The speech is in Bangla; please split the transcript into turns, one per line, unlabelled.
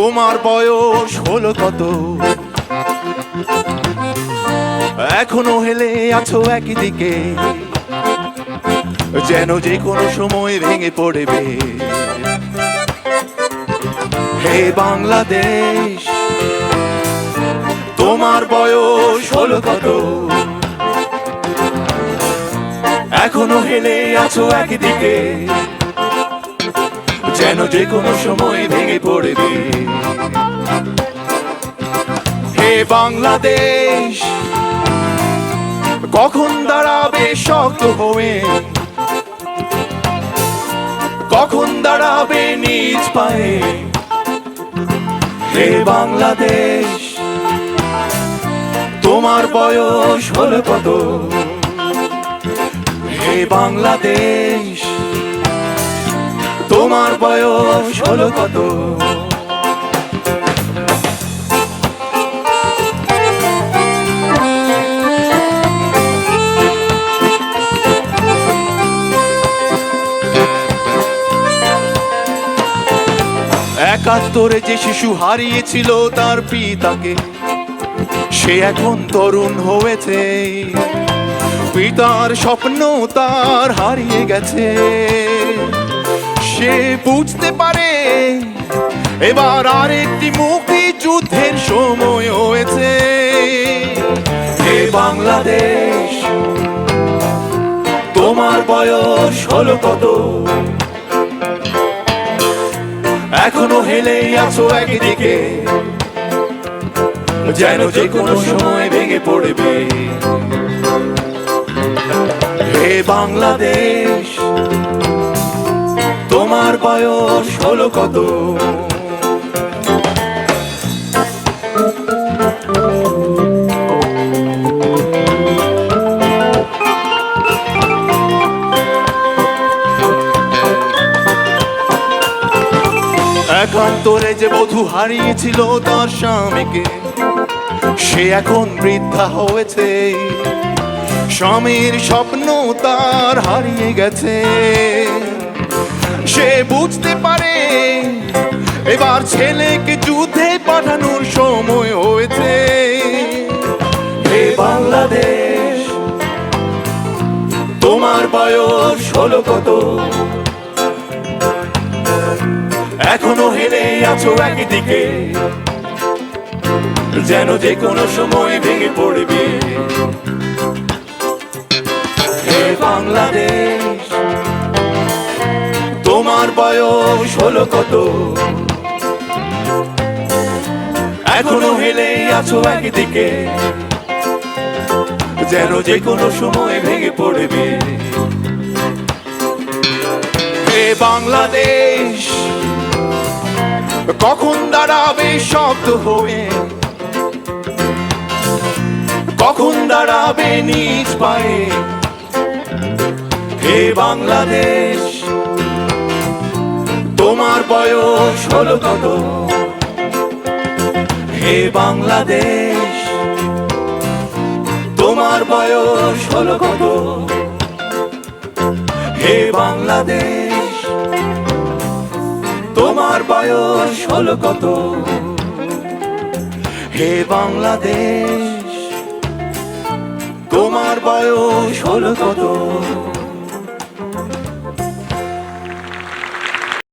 তোমার বয়স হলো কত? এখনো হেলে আছো একই দিকে, যেন যে কোনো সময় ভেঙে পড়বে। হে বাংলাদেশ, তোমার বয়স হলো কত? এখনো হেলে আছো একই দিকে, যেন যে কোনো সময় ভেঙে পড়বে। হে বাংলাদেশ, কখন দাঁড়াবে শক্ত হয়ে, কখন দাঁড়াবে নিজ পায়ে? হে বাংলাদেশ, তোমার বয়স হলো কত? হে বাংলাদেশ, তোমার বয়স হলো কত? একাত্তরে যে শিশু হারিয়েছিল তার পিতাকে, সে এখন তরুণ হয়েছে। পিতার স্বপ্ন তার হারিয়ে গেছে, সে বুঝতে পারে এবার আরেকটি মুক্তিযুদ্ধের সময় হয়েছে। হে বাংলাদেশ, তোমার বয়স হলো কত? এখনো হেলেই আছো একদিকে, যেন যে কোনো সময় ভেঙে পড়বে। হে বাংলাদেশ, তোমার বয়স হলো কত? একাত্তরে যে বধূ হারিয়েছিল তার স্বামীকে, সে এখন বৃদ্ধা হয়েছে। স্বামীর স্বপ্ন তার হারিয়ে গেছে, সে বুঝতে পারে এবার ছেলেকে যুদ্ধে পাঠানোর সময় হয়েছে। হে বাংলাদেশ, তোমার বয়স হলো কত? এখনো হেলে আছো একদিকে, যেন যে কোনো সময় ভেঙে পড়বে। হে বাংলাদেশ, তোমার বয়স হলো কত? এখনো হেলে আছো একদিকে, যেন যে কোনো সময় ভেঙে পড়বে। হে বাংলাদেশ, কখন দাঁড়াবে শক্ত হয়ে, কখন দাঁড়াবে নিজ পায়ে? হে বাংলাদেশ, তোমার বয়স হলো কত? হে বাংলাদেশ, তোমার বয়স হলো কত? হে বাংলাদেশ, তোমার বয়স হলো কত? হে বাংলাদেশ, তোমার বয়স হলো কত?